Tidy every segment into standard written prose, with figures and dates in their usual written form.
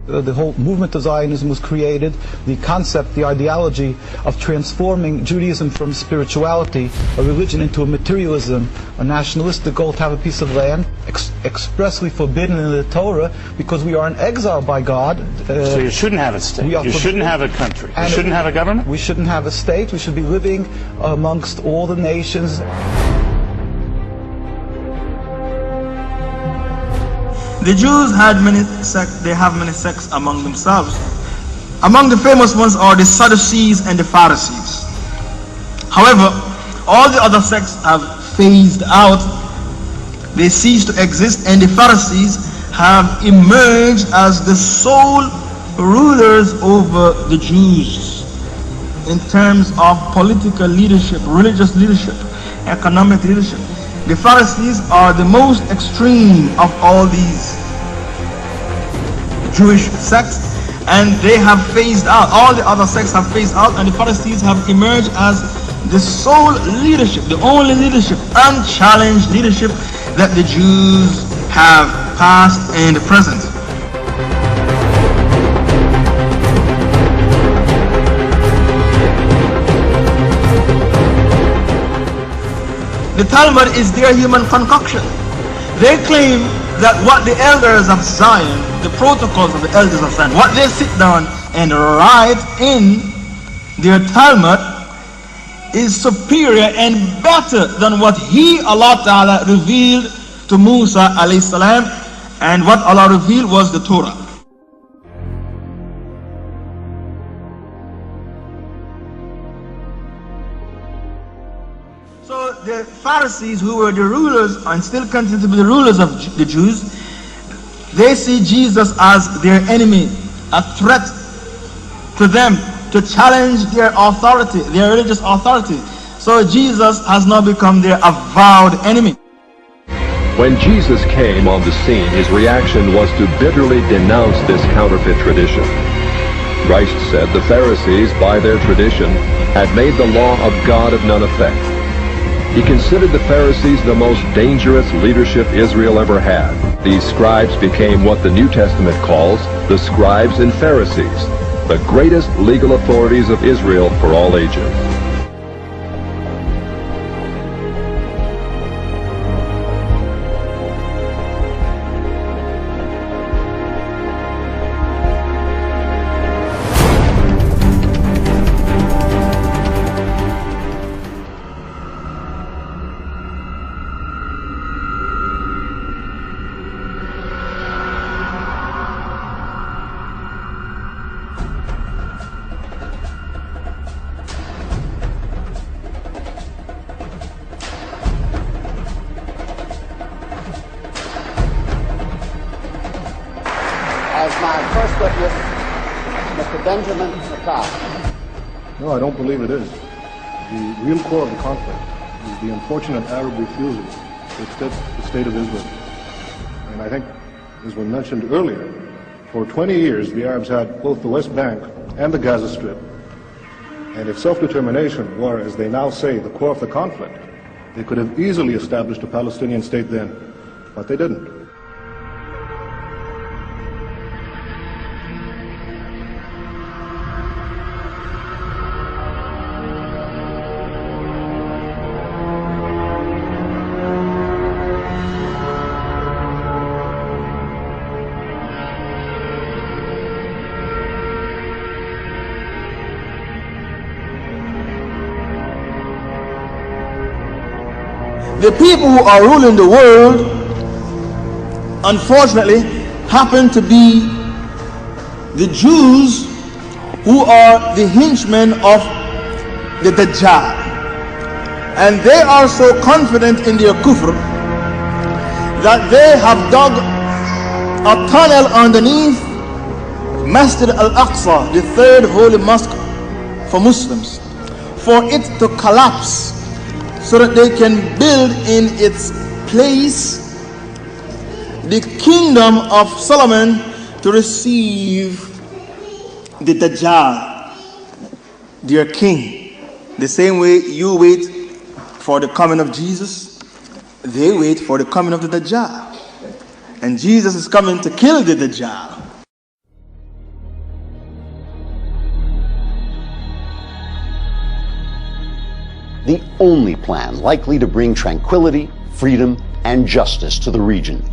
the whole movement of Zionism was created, the concept, the ideology of transforming Judaism from spirituality, a religion, into a materialism, a nationalistic goal to have a piece of land, expressly forbidden in the Torah, because we are in exile by God. So you shouldn't have a state, you shouldn't have a country, you shouldn't have a government? We shouldn't have a state, we should be living amongst all the nations. The Jews had many sects, they have many sects among themselves. Among the famous ones are the Sadducees and the Pharisees. However, all the other sects have phased out. They cease to exist, and the Pharisees have emerged as the sole rulers over the Jews in terms of political leadership, religious leadership, economic leadership. The Pharisees are the most extreme of all these Jewish sects, and they have phased out. All the other sects have phased out, and the Pharisees have emerged as the sole leadership, the only leadership, unchallenged leadership that the Jews have, past and present. The Talmud is their human concoction. They claim that what the elders of Zion, the protocols of the elders of Zion, what they sit down and write in their Talmud is superior and better than what Allah Ta'ala revealed to Musa alayhi salam, and what Allah revealed was the Torah. So the Pharisees, who were the rulers and still continue to be the rulers of the Jews, they see Jesus as their enemy, a threat to them, to challenge their authority, their religious authority. So Jesus has now become their avowed enemy. When Jesus came on the scene, his reaction was to bitterly denounce this counterfeit tradition. Christ said the Pharisees, by their tradition, had made the law of God of none effect. He considered the Pharisees the most dangerous leadership Israel ever had. These scribes became what the New Testament calls the scribes and Pharisees, the greatest legal authorities of Israel for all ages. As my first witness, Mr. Benjamin McCarthy. No, I don't believe it is. The real core of the conflict is the unfortunate Arab refusal to accept the state of Israel. And I think, as was mentioned earlier, for 20 years the Arabs had both the West Bank and the Gaza Strip. And if self-determination were, as they now say, the core of the conflict, they could have easily established a Palestinian state then, but they didn't. The people who are ruling the world, unfortunately, happen to be the Jews, who are the henchmen of the Dajjal. And they are so confident in their kufr that they have dug a tunnel underneath Masjid al-Aqsa, the third holy mosque for Muslims, for it to collapse, so that they can build in its place the kingdom of Solomon to receive the Dajjal, their king. The same way you wait for the coming of Jesus, they wait for the coming of the Dajjal. And Jesus is coming to kill the Dajjal. the only plan likely to bring tranquility, freedom, and justice to the region.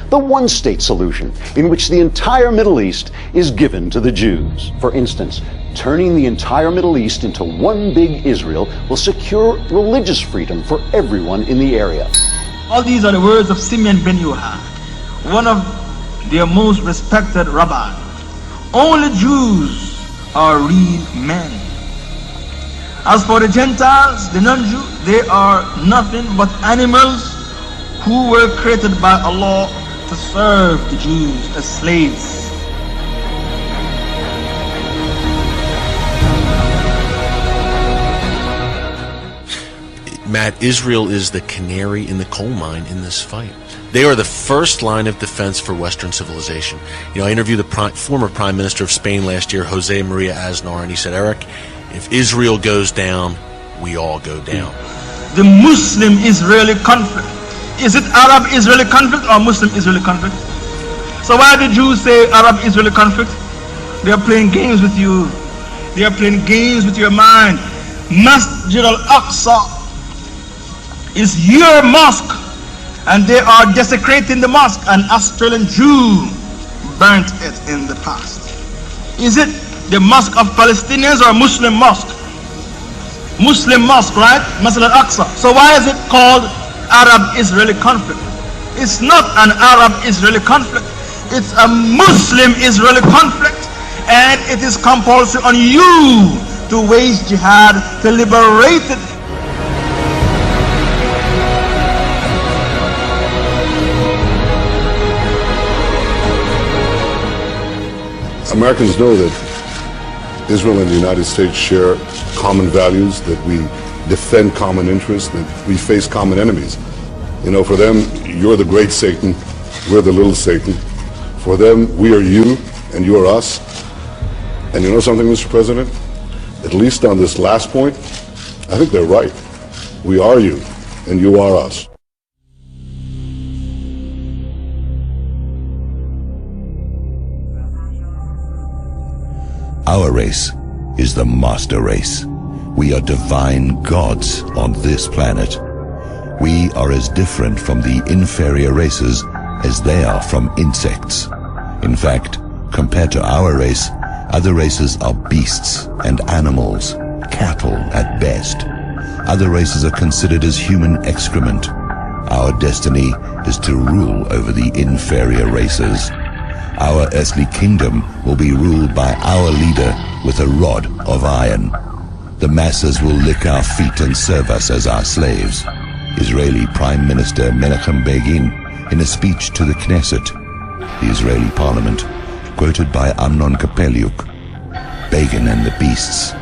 The one-state solution in which the entire Middle East is given to the Jews. For instance, turning the entire Middle East into one big Israel will secure religious freedom for everyone in the area. All these are the words of Simeon ben Yohai, one of their most respected rabbis. Only Jews are real men. As for the Gentiles, the non-Jew, they are nothing but animals who were created by Allah to serve the Jews as slaves. Matt, Israel is the canary in the coal mine in this fight. They are the first line of defense for Western civilization. You know, I interviewed the former Prime Minister of Spain last year, Jose Maria Aznar, and he said, Eric, if Israel goes down, we all go down. The Muslim-Israeli conflict. Is it Arab-Israeli conflict or Muslim-Israeli conflict? So why did Jews say Arab-Israeli conflict? They are playing games with you. They are playing games with your mind. Masjid al-Aqsa is your mosque, and they are desecrating the mosque. An Australian Jew burnt it in the past. Is it the mosque of Palestinians or Muslim mosque? Muslim mosque, right? Masjid al-Aqsa. So why is it called Arab-Israeli conflict? It's not an Arab-Israeli conflict. It's a Muslim-Israeli conflict, and it is compulsory on you to wage jihad to liberate it. Americans know that Israel and the United States share common values, that we defend common interests, that we face common enemies. You know, for them, you're the great Satan, we're the little Satan. For them, we are you and you are us. And you know something, Mr. President? At least on this last point, I think they're right. We are you and you are us. Our race is the master race. We are divine gods on this planet. We are as different from the inferior races as they are from insects. In fact, compared to our race, other races are beasts and animals, cattle at best. Other races are considered as human excrement. Our destiny is to rule over the inferior races. Our earthly kingdom will be ruled by our leader with a rod of iron. The masses will lick our feet and serve us as our slaves. Israeli Prime Minister Menachem Begin, in a speech to the Knesset, the Israeli parliament, quoted by Amnon Kapeliuk, Begin and the Beasts,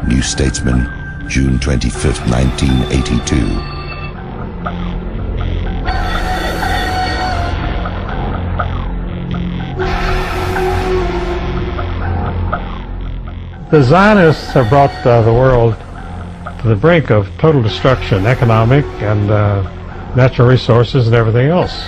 New Statesman, June 25, 1982. The Zionists have brought the world to the brink of total destruction, economic and natural resources and everything else.